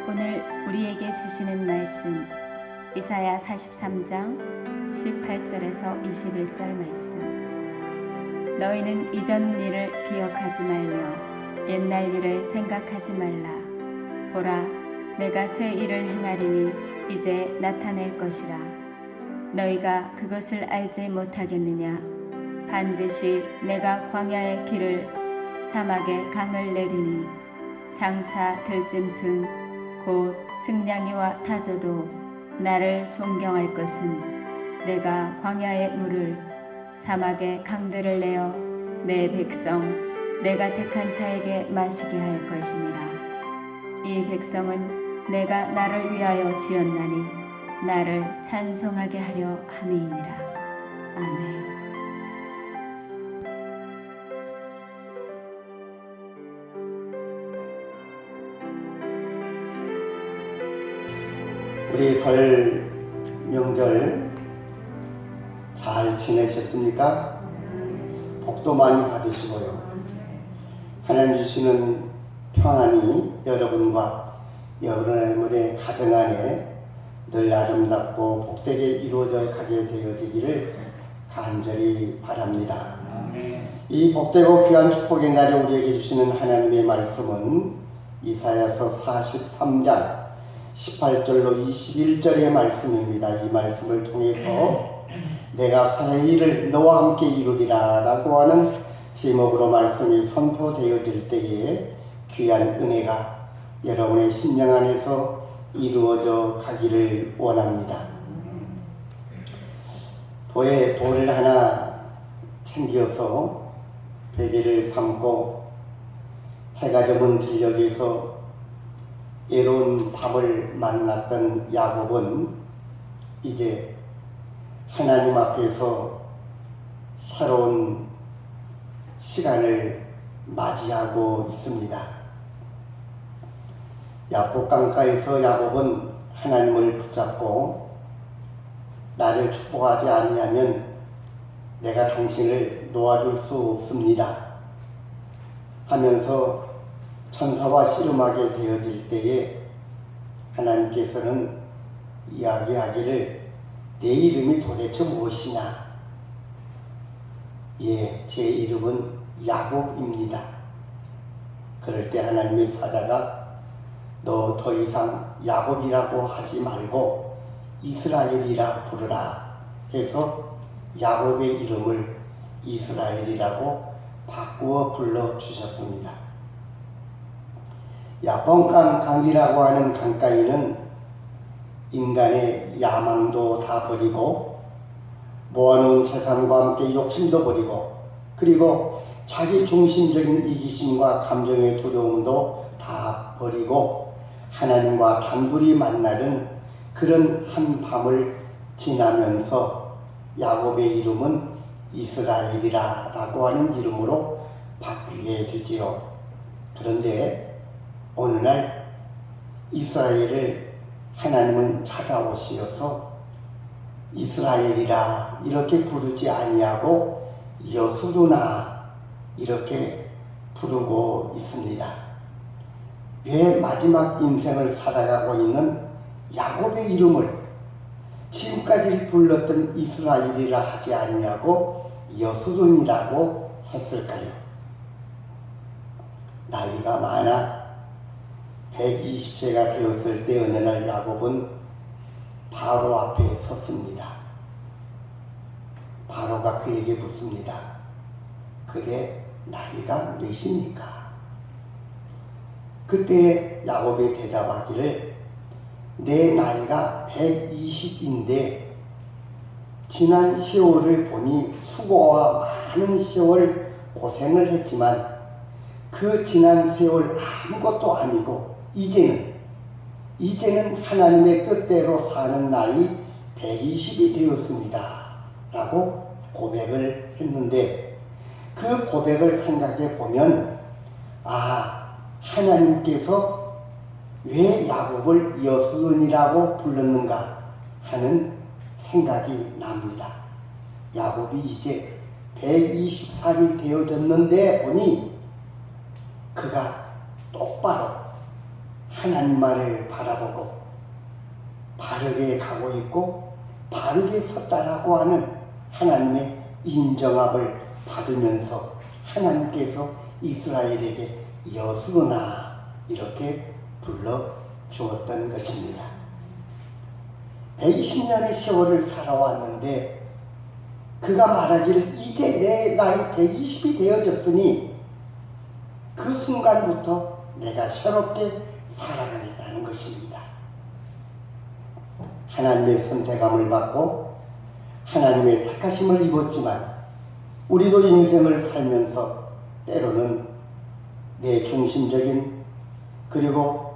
오늘 우리에게 주시는 말씀 이사야 43장 18절에서 21절 말씀. 너희는 이전 일을 기억하지 말며 옛날 일을 생각하지 말라. 보라, 내가 새 일을 행하리니 이제 나타낼 것이라. 너희가 그것을 알지 못하겠느냐? 반드시 내가 광야의 길을 사막에 강을 내리니 장차 들짐승 곧 승냥이와 타조도 나를 존경할 것은 내가 광야의 물을 사막의 강들을 내어 내 백성 내가 택한 자에게 마시게 할 것이니라. 이 백성은 내가 나를 위하여 지었나니 나를 찬송하게 하려 함이니라. 아멘. 우리 설 명절 잘 지내셨습니까? 복도 많이 받으시고요. 하나님 주시는 평안이 여러분과 여러분의 가정 안에 늘 아름답고 복되게 이루어져 가게 되어지기를 간절히 바랍니다. 이 복되고 귀한 축복의 날에 우리에게 주시는 하나님의 말씀은 이사야서 43장 18절로 21절의 말씀입니다. 이 말씀을 통해서 내가 새 일을 너와 함께 이루리라 라고 하는 제목으로 말씀이 선포되어질 때에 귀한 은혜가 여러분의 심령 안에서 이루어져 가기를 원합니다. 도에 돌을 하나 챙겨서 베개를 삼고 해가 저문 들녘에서 애로운 밤을 만났던 야곱은 이제 하나님 앞에서 새로운 시간을 맞이하고 있습니다. 야곱 강가에서 야곱은 하나님을 붙잡고 나를 축복하지 아니하면 내가 당신을 놓아줄 수 없습니다 하면서 천사와 씨름하게 되어질 때에 하나님께서는 이야기하기를 내 이름이 도대체 무엇이냐? 예, 제 이름은 야곱입니다. 그럴 때 하나님의 사자가 너 더 이상 야곱이라고 하지 말고 이스라엘이라 부르라 해서 야곱의 이름을 이스라엘이라고 바꾸어 불러주셨습니다. 야번강 강이라고 하는 강가에는 인간의 야망도 다 버리고 모아놓은 재산과 함께 욕심도 버리고 그리고 자기 중심적인 이기심과 감정의 두려움도 다 버리고 하나님과 단둘이 만나는 그런 한 밤을 지나면서 야곱의 이름은 이스라엘이라 라고 하는 이름으로 바뀌게 되지요. 그런데 어느 날 이스라엘을 하나님은 찾아오시어서 이스라엘이라 이렇게 부르지 아니하고 여수루나 이렇게 부르고 있습니다. 왜 마지막 인생을 살아가고 있는 야곱의 이름을 지금까지 불렀던 이스라엘이라 하지 아니하고 여수룬이라고 했을까요? 나이가 많아 120세가 되었을 때 어느 날 야곱은 바로 앞에 섰습니다. 바로가 그에게 묻습니다. 그대 나이가 몇입니까? 그때 야곱이 대답하기를 내 나이가 120인데 지난 세월을 보니 수고와 많은 세월 고생을 했지만 그 지난 세월 아무것도 아니고 이제는 하나님의 뜻대로 사는 나이 120이 되었습니다 라고 고백을 했는데 그 고백을 생각해 보면 하나님께서 왜 야곱을 여수룬이라고 불렀는가 하는 생각이 납니다. 야곱이 이제 120살이 되어졌는데 보니 그가 똑바로 하나님만을 바라보고 바르게 가고 있고 바르게 섰다라고 하는 하나님의 인정함을 받으면서 하나님께서 이스라엘에게 여수로나 이렇게 불러주었던 것입니다. 120년의 세월을 살아왔는데 그가 말하기를 이제 내 나이 120이 되어졌으니 그 순간부터 내가 새롭게 살아가겠다는 것입니다. 하나님의 선택함을 받고 하나님의 택하심을 입었지만 우리도 인생을 살면서 때로는 내 중심적인 그리고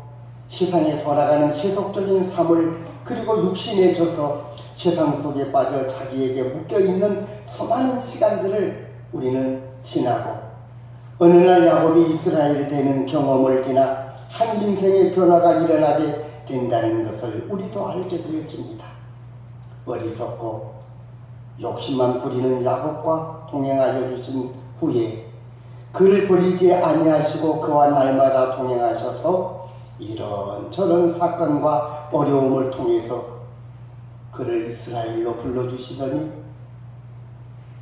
세상에 돌아가는 세속적인 삶을 그리고 육신에 져서 세상 속에 빠져 자기에게 묶여있는 수많은 시간들을 우리는 지나고 어느 날 야곱이 이스라엘이 되는 경험을 지나 한 인생의 변화가 일어나게 된다는 것을 우리도 알게 되어집니다. 어리석고 욕심만 부리는 야곱과 동행하여 주신 후에 그를 버리지 아니하시고 그와 날마다 동행하셔서 이런저런 사건과 어려움을 통해서 그를 이스라엘로 불러주시더니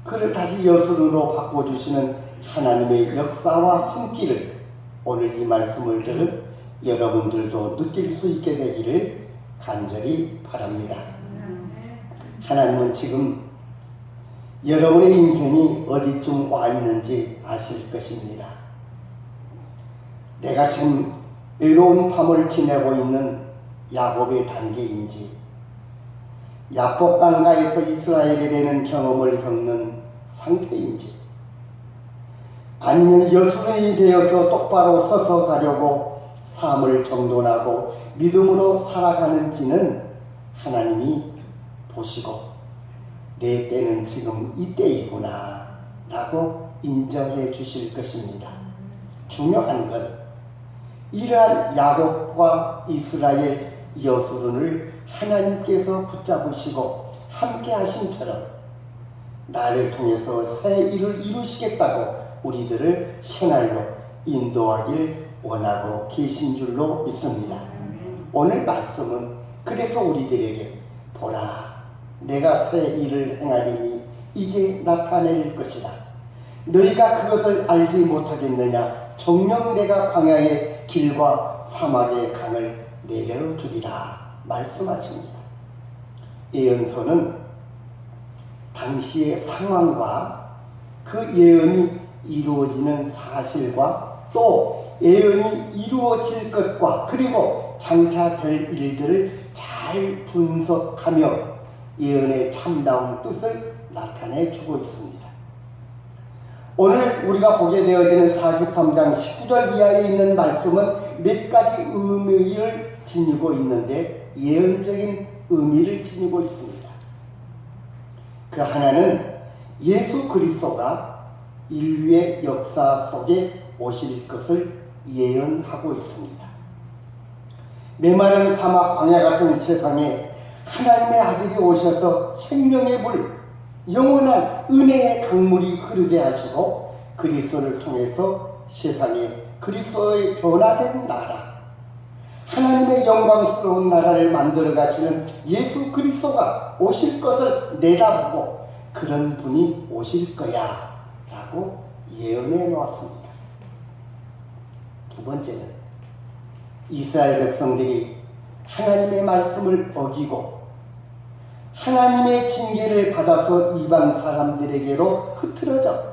그를 다시 여순으로 바꿔주시는 하나님의 역사와 손길을 오늘 이 말씀을 들은 여러분들도 느낄 수 있게 되기를 간절히 바랍니다. 하나님은 지금 여러분의 인생이 어디쯤 와 있는지 아실 것입니다. 내가 참 외로운 밤을 지내고 있는 야곱의 단계인지 야곱 강가에서 이스라엘이 되는 경험을 겪는 상태인지 아니면 여순이 되어서 똑바로 서서 가려고 삶을 정돈하고 믿음으로 살아가는지는 하나님이 보시고 내 때는 지금 이때이구나 라고 인정해 주실 것입니다. 중요한 건 이러한 야곱과 이스라엘 여수론을 하나님께서 붙잡으시고 함께 하심처럼 나를 통해서 새 일을 이루시겠다고 우리들을 새날로 인도하길 원하고 계신 줄로 믿습니다. 오늘 말씀은 그래서 우리들에게 보라 내가 새 일을 행하리니 이제 나타낼 것이다. 너희가 그것을 알지 못하겠느냐. 정녕 내가 광야의 길과 사막의 강을 내려주리라 말씀하십니다. 예언서는 당시의 상황과 그 예언이 이루어지는 사실과 또 예언이 이루어질 것과 그리고 장차 될 일들을 잘 분석하며 예언의 참다운 뜻을 나타내 주고 있습니다. 오늘 우리가 보게 되어지는 43장 19절 이하에 있는 말씀은 몇 가지 의미를 지니고 있는데 예언적인 의미를 지니고 있습니다. 그 하나는 예수 그리스도가 인류의 역사 속에 오실 것을 예언하고 있습니다. 메마른 사막 광야 같은 세상에 하나님의 아들이 오셔서 생명의 물, 영원한 은혜의 강물이 흐르게 하시고 그리스도를 통해서 세상에 그리스도의 변화된 나라, 하나님의 영광스러운 나라를 만들어 가시는 예수 그리스도가 오실 것을 내다보고 그런 분이 오실 거야 라고 예언해 놓았습니다. 두 번째는 이스라엘 백성들이 하나님의 말씀을 어기고 하나님의 징계를 받아서 이방 사람들에게로 흩어져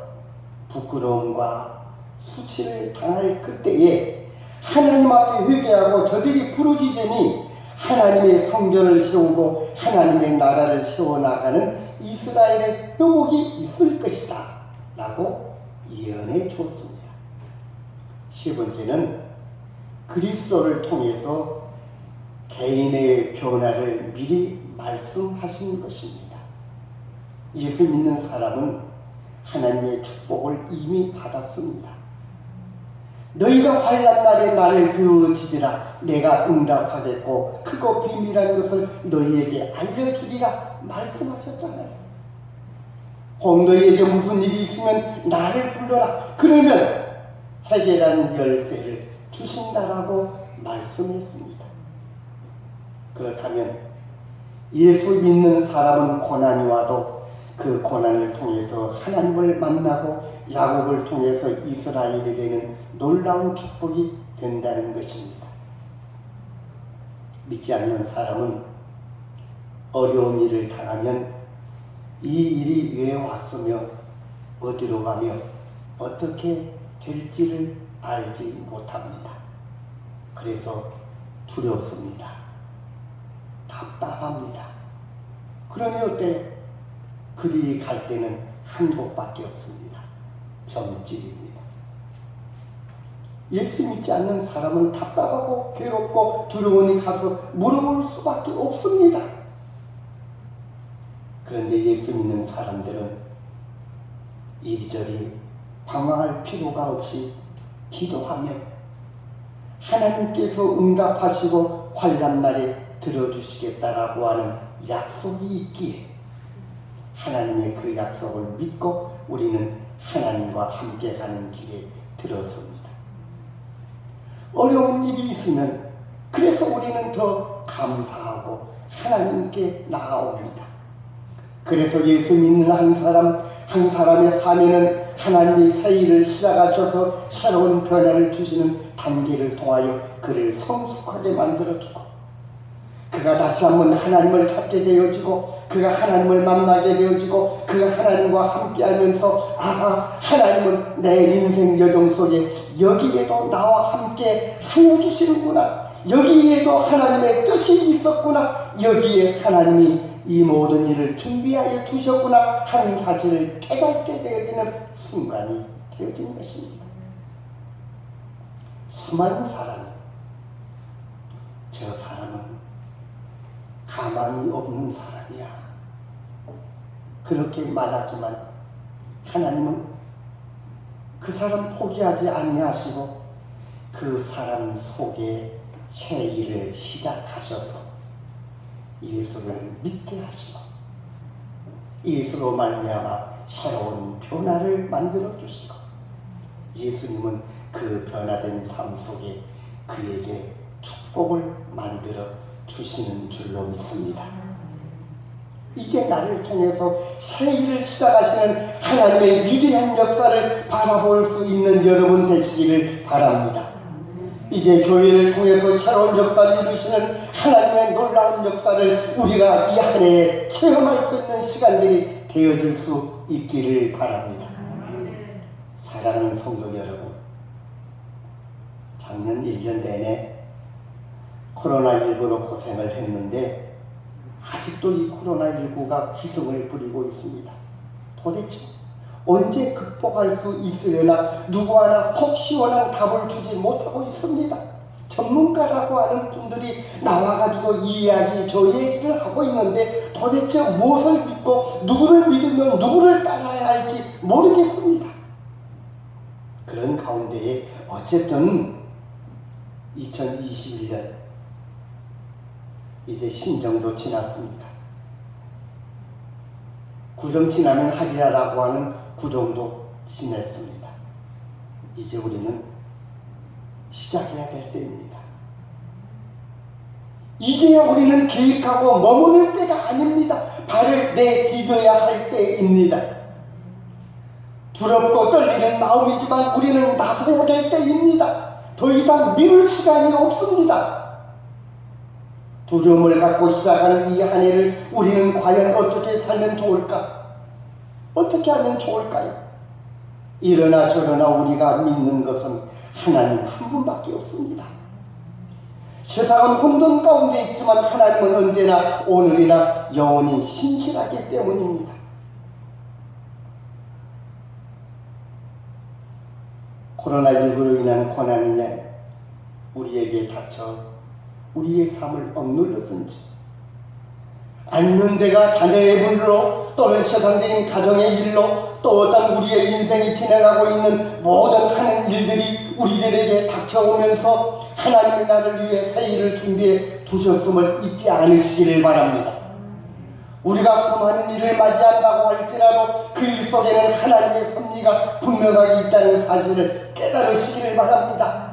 부끄러움과 수치를 당할 그때에 하나님 앞에 회개하고 저들이 부르짖으니 하나님의 성전을 세우고 하나님의 나라를 세워나가는 이스라엘의 회복이 있을 것이다 라고 예언해 주었습니다. 세 번째는 그리스도를 통해서 개인의 변화를 미리 말씀하신 것입니다. 예수 믿는 사람은 하나님의 축복을 이미 받았습니다. 너희가 환난 날에 나를 부르짖으라 내가 응답하겠고 크고 비밀한 것을 너희에게 알려주리라 말씀하셨잖아요. 혹 너희에게 무슨 일이 있으면 나를 불러라 그러면 해결하는 열쇠를 주신다라고 말씀했습니다. 그렇다면 예수 믿는 사람은 고난이 와도 그 고난을 통해서 하나님을 만나고 야곱을 통해서 이스라엘이 되는 놀라운 축복이 된다는 것입니다. 믿지 않는 사람은 어려운 일을 당하면 이 일이 왜 왔으며 어디로 가며 어떻게 될지를 알지 못합니다. 그래서 두렵습니다. 답답합니다. 그러니 어때? 그들이 갈 때는 한 곳밖에 없습니다. 점집입니다. 예수 믿지 않는 사람은 답답하고 괴롭고 두려우니 가서 물어볼 수밖에 없습니다. 그런데 예수 믿는 사람들은 이리저리 방황할 필요가 없이 기도하며 하나님께서 응답하시고 환난 날에 들어주시겠다라고 하는 약속이 있기에 하나님의 그 약속을 믿고 우리는 하나님과 함께 가는 길에 들어섭니다. 어려운 일이 있으면 그래서 우리는 더 감사하고 하나님께 나아옵니다. 그래서 예수 믿는 한 사람의 삶에는 하나님이 새 일을 시작하셔서 새로운 변화를 주시는 단계를 통하여 그를 성숙하게 만들어주고 그가 다시 한번 하나님을 찾게 되어지고 그가 하나님을 만나게 되어지고 그가 하나님과 함께하면서 하나님은 내 인생 여정 속에 여기에도 나와 함께 하여 주시는구나, 여기에도 하나님의 뜻이 있었구나, 여기에 하나님이 이 모든 일을 준비하여 주셨구나 하는 사실을 깨닫게 되어지는 순간이 되어진 것입니다. 수많은 사람이 저 사람은 가망이 없는 사람이야 그렇게 말하지만 하나님은 그 사람 포기하지 아니하시고 그 사람 속에 새 일을 시작하셔서 예수를 믿게 하시고 예수로 말미암아 새로운 변화를 만들어 주시고 예수님은 그 변화된 삶 속에 그에게 축복을 만들어 주시는 줄로 믿습니다. 이제 나를 통해서 새 일을 시작하시는 하나님의 위대한 역사를 바라볼 수 있는 여러분 되시기를 바랍니다. 이제 교회를 통해서 새로운 역사를 이루시는 하나님의 놀라운 역사를 우리가 이 한 해에 체험할 수 있는 시간들이 되어질 수 있기를 바랍니다. 사랑하는 성도 여러분, 작년 1년 내내 코로나19로 고생을 했는데 아직도 이 코로나19가 기승을 부리고 있습니다. 도대체 언제 극복할 수 있으려나 누구 하나 속 시원한 답을 주지 못하고 있습니다. 전문가라고 하는 분들이 나와가지고 이 이야기 저 얘기를 하고 있는데 도대체 무엇을 믿고 누구를 믿으면 누구를 따라야 할지 모르겠습니다. 그런 가운데에 어쨌든 2021년 이제 신정도 지났습니다. 구정 지나면 하리라라고 하는 구정도 지냈습니다. 이제 우리는 시작해야 될 때입니다. 이제야 우리는 계획하고 머무를 때가 아닙니다. 발을 내디뎌야 할 때입니다. 두렵고 떨리는 마음이지만 우리는 나서야 될 때입니다. 더 이상 미룰 시간이 없습니다. 두려움을 갖고 시작하는 이 한 해를 우리는 과연 어떻게 살면 좋을까? 어떻게 하면 좋을까요? 이러나 저러나 우리가 믿는 것은 하나님 한 분밖에 없습니다. 세상은 혼돈 가운데 있지만 하나님은 언제나 오늘이나 영원히 신실하기 때문입니다. 코로나19로 인한 고난이 우리에게 닥쳐 우리의 삶을 억눌르든지 아니면 내가 자녀의 물로 또는 세상적인 가정의 일로 또 어떤 우리의 인생이 진행하고 있는 모든 하는 일들이 우리들에게 닥쳐오면서 하나님이 나를 위해 새 일을 준비해 두셨음을 잊지 않으시기를 바랍니다. 우리가 수많은 일을 맞이한다고 할지라도 그 일 속에는 하나님의 섭리가 분명하게 있다는 사실을 깨달으시기를 바랍니다.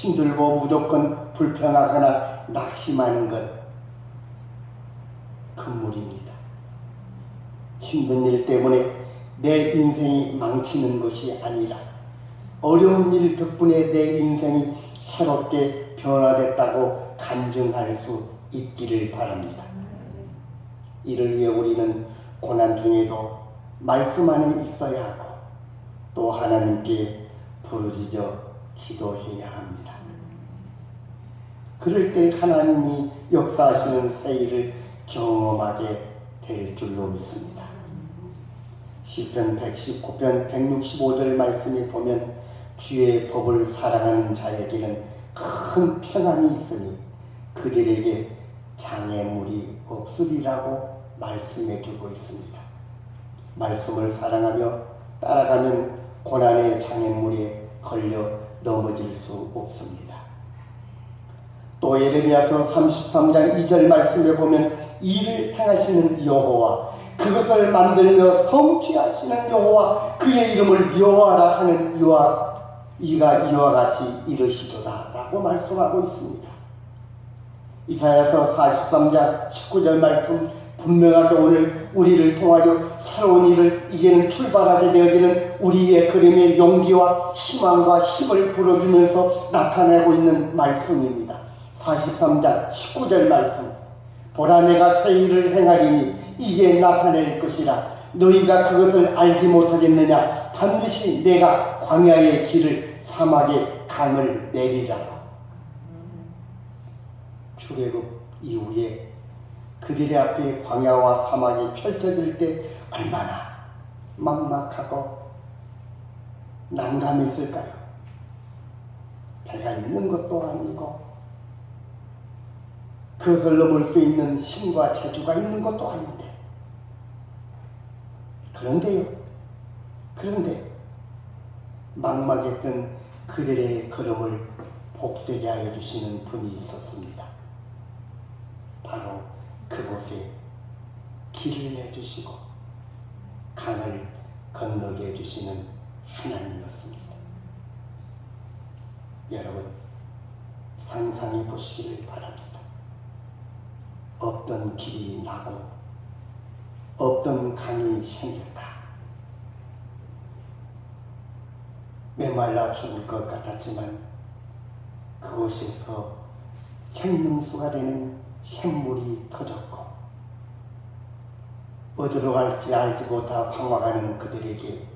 힘들고 무조건 불평하거나 낙심하는 것 금물입니다. 힘든 일 때문에 내 인생이 망치는 것이 아니라 어려운 일 덕분에 내 인생이 새롭게 변화됐다고 간증할 수 있기를 바랍니다. 이를 위해 우리는 고난 중에도 말씀 안에 있어야 하고 또 하나님께 부르짖어 기도해야 합니다. 그럴 때 하나님이 역사하시는 새 일을 경험하게 될 줄로 믿습니다. 시편 119편 165절 말씀에 보면 주의 법을 사랑하는 자에게는 큰 평안이 있으니 그들에게 장애물이 없으리라고 말씀해 주고 있습니다. 말씀을 사랑하며 따라가면 고난의 장애물에 걸려 넘어질 수 없습니다. 또 예레미야서 33장 2절 말씀에 보면 이를 행하시는 여호와 그것을 만들며 성취하시는 여호와 그의 이름을 여호와라 하는 이가 이와 같이 이르시도다 라고 말씀하고 있습니다. 이사야서 43장 19절 말씀 분명하게 오늘 우리를 통하여 새로운 일을 이제는 출발하게 되어지는 우리의 그림의 용기와 희망과 힘을 불어주면서 나타내고 있는 말씀입니다. 43장 19절 말씀 보라 내가 새 일을 행하리니 이제 나타낼 것이라 너희가 그것을 알지 못하겠느냐 반드시 내가 광야의 길을 사막의 강을 내리라. 출애굽 이후에 그들의 앞에 광야와 사막이 펼쳐질 때 얼마나 막막하고 난감했을까요? 배가 있는 것도 아니고 그것을 넘을 수 있는 힘과 재주가 있는 것도 아닌데 그런데 막막했던 그들의 걸음을 복되게 하여 주시는 분이 있었습니다. 바로 그곳에 길을 내주시고 강을 건너게 해주시는 하나님이었습니다. 여러분 상상해 보시기를 바랍니다. 없던 길이 나고 없던 강이 생겼다. 메말라 죽을 것 같았지만 그곳에서 생명수가 되는 샘물이 터졌고 어디로 갈지 알지 못하 방황하는 그들에게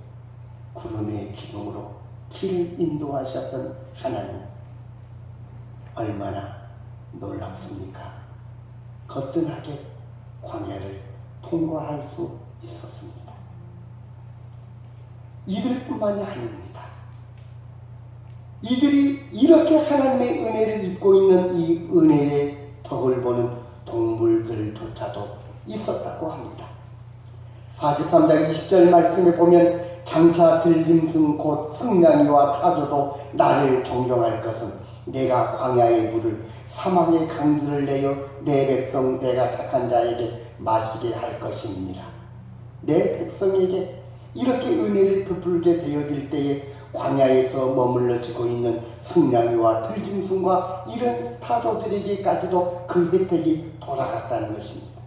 구름의 기둥으로 길을 인도하셨던 하나님 얼마나 놀랍습니까? 거뜬하게 광야를 통과할 수 있었습니다. 이들뿐만이 아닙니다. 이들이 이렇게 하나님의 은혜를 입고 있는 이 은혜의 덕을 보는 동물들조차도 있었다고 합니다. 43장 20절 말씀에 보면 장차 들짐승 곧 승냥이와 타조도 나를 존경할 것은 내가 광야의 물을 사막의 강들을 내어 내 백성 내가 택한 자에게 마시게 할 것입니다. 내 백성에게 이렇게 은혜를 베풀게 되어질 때에 광야에서 머물러지고 있는 승냥이와 들짐승과 이런 타조들에게까지도 그 혜택이 돌아갔다는 것입니다.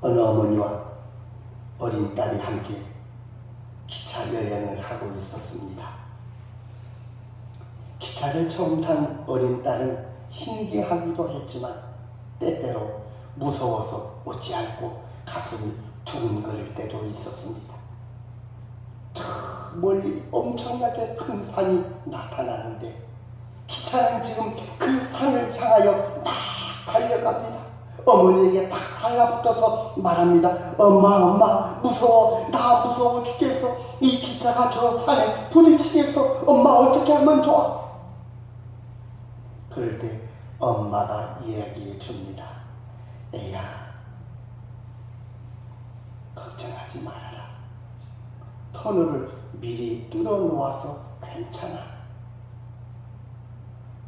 어느 어머니와 어린 딸이 함께 기차 여행을 하고 있었습니다. 기차를 처음 탄 어린 딸은 신기하기도 했지만 때때로 무서워서 어찌 않고 가슴이 두근거릴 때도 있었습니다. 저 멀리 엄청나게 큰 산이 나타나는데 기차는 지금 그 산을 향하여 막 달려갑니다. 어머니에게 딱 달라붙어서 말합니다. 엄마 무서워. 나 무서워 죽겠어. 이 기차가 저 산에 부딪히겠어. 엄마 어떻게 하면 좋아? 그럴 때 엄마가 이야기해 줍니다. 애야 걱정하지 말아라. 터널을 미리 뚫어 놓아서 괜찮아.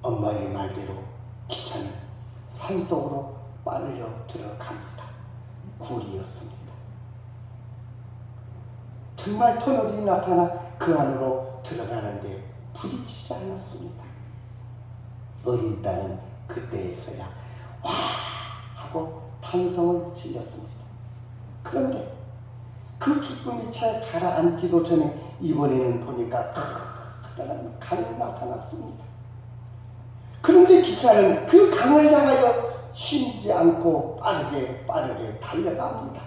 엄마의 말대로 기차는 산속으로 빨려 들어갑니다. 굴이었습니다. 정말 터널이 나타나 그 안으로 들어가는데 부딪히지 않았습니다. 어린 딸은 그때에서야 와 하고 탄성을 질렀습니다. 그런데 그 기쁨이 잘 가라앉기도 전에 이번에는 보니까 커다란 강이 나타났습니다. 그런데 기차는 그 강을 향하여 쉬지 않고 빠르게 달려갑니다.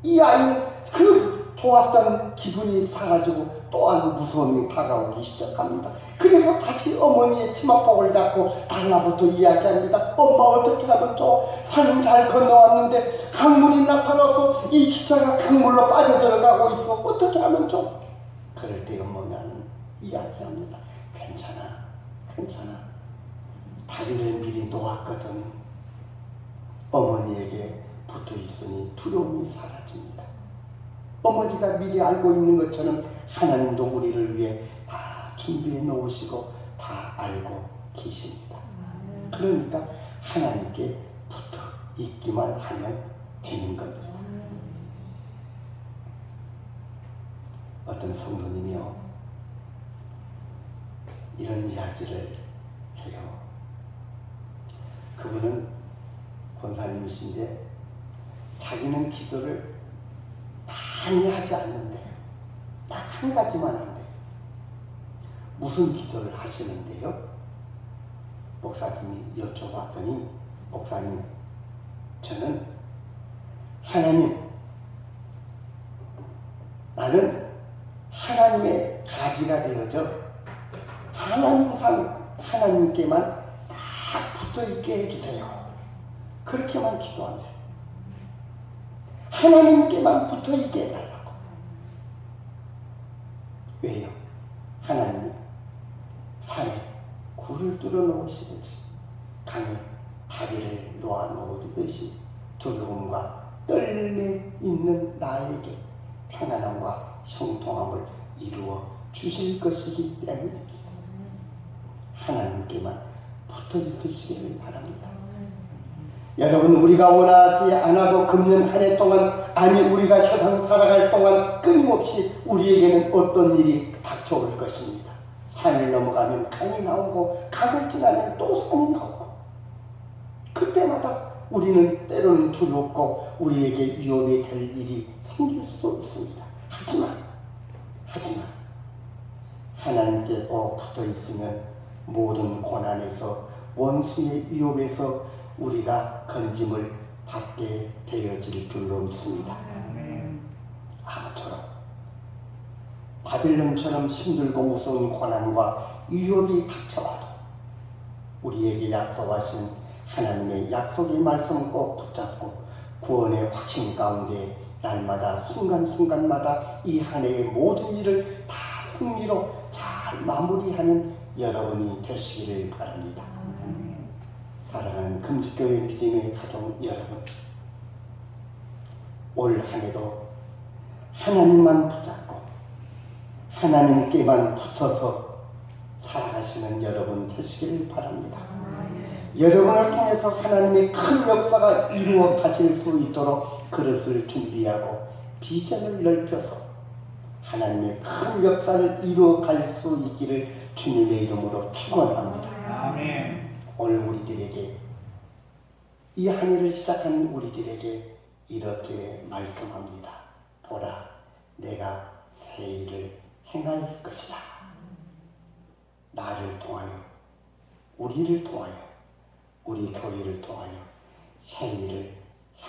이 아이는 그 좋았던 기분이 사라지고 또한 무서움이 다가오기 시작합니다. 그래서 다시 어머니의 치마폭을 잡고 달라붙어 이야기합니다. 엄마 어떻게 하면 좋아? 산은 잘 건너왔는데 강물이 나타나서 이 기차가 강물로 빠져들어가고 있어. 어떻게 하면 좋아? 그럴 때 어머니는 이야기합니다. 괜찮아. 다리를 미리 놓았거든. 어머니에게 붙어있으니 두려움이 사라집니다. 어머니가 미리 알고 있는 것처럼 하나님도 우리를 위해 다 준비해 놓으시고 다 알고 계십니다. 그러니까 하나님께 붙어 있기만 하면 되는 겁니다. 어떤 성도님이요 이런 이야기를 해요. 그분은 권사님이신데 자기는 기도를 많이 하지 않는데요. 딱 한 가지만 한대요. 무슨 기도를 하시는데요? 목사님이 여쭤봤더니 목사님 저는 하나님 나는 하나님의 가지가 되어져 항상 하나님께만 딱 붙어있게 해주세요. 그렇게만 기도한대. 하나님께만 붙어있게 해달라고. 왜요? 하나님이 산에 굴을 뚫어 놓으시듯이 강에 다리를 놓아 놓으듯이 두려움과 떨림에 있는 나에게 평안함과 형통함을 이루어 주실 것이기 때문입니다. 하나님께만 붙어 있으시기를 바랍니다. 여러분 우리가 원하지 않아도 금년 한 해 동안 아니 우리가 세상 살아갈 동안 끊임없이 우리에게는 어떤 일이 닥쳐올 것입니다. 산을 넘어가면 강이 나오고 강을 지나면 또 산이 나오고 그때마다 우리는 때로는 두렵고 우리에게 위협이 될 일이 생길 수도 있습니다. 하지만 하나님께 꼭 붙어 있으면 모든 고난에서 원수의 위협에서 우리가 건짐을 받게 되어질 줄로 믿습니다. 아무처럼 바빌론처럼 힘들고 무서운 고난과 위협이 닥쳐와도 우리에게 약속하신 하나님의 약속의 말씀 꼭 붙잡고 구원의 확신 가운데 날마다 순간순간마다 이 한 해의 모든 일을 다 승리로 잘 마무리하는 여러분이 되시기를 바랍니다. 사랑하는 금식교회 믿음의 가족 여러분, 올 한 해도 하나님만 붙잡고 하나님께만 붙어서 살아가시는 여러분 되시기를 바랍니다. 여러분을 통해서 하나님의 큰 역사가 이루어 가실 수 있도록 그릇을 준비하고 비전을 넓혀서 하나님의 큰 역사를 이루어 갈 수 있기를 주님의 이름으로 축원합니다. 아멘. 오늘 우리들에게 이 한 해를 시작한 우리들에게 이렇게 말씀합니다. 보라, 내가 새 일을 행할 것이다. 나를 통하여, 우리를 통하여, 우리 교회를 통하여 새 일을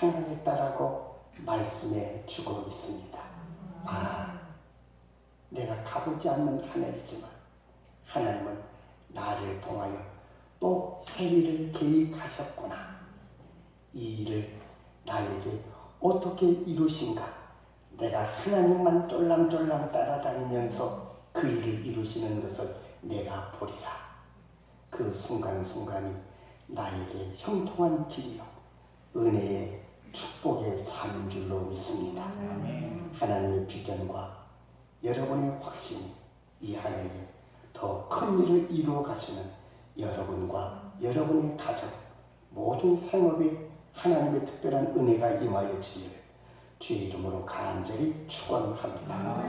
행하겠다라고 말씀해 주고 있습니다. 내가 가보지 않는 한 해이지만 하나님은 나를 통하여 또 새 일을 계획하셨구나. 이 일을 나에게 어떻게 이루신가? 내가 하나님만 쫄랑쫄랑 따라다니면서 그 일을 이루시는 것을 내가 보리라. 그 순간순간이 나에게 형통한 길이요 은혜의 축복의 삶인 줄로 믿습니다. 하나님의 비전과 여러분의 확신이 이 한 해에 더 큰 일을 이루어 가시는 여러분과 여러분의 가정, 모든 생업에 하나님의 특별한 은혜가 임하여 지기를 주의 이름으로 간절히 축원합니다.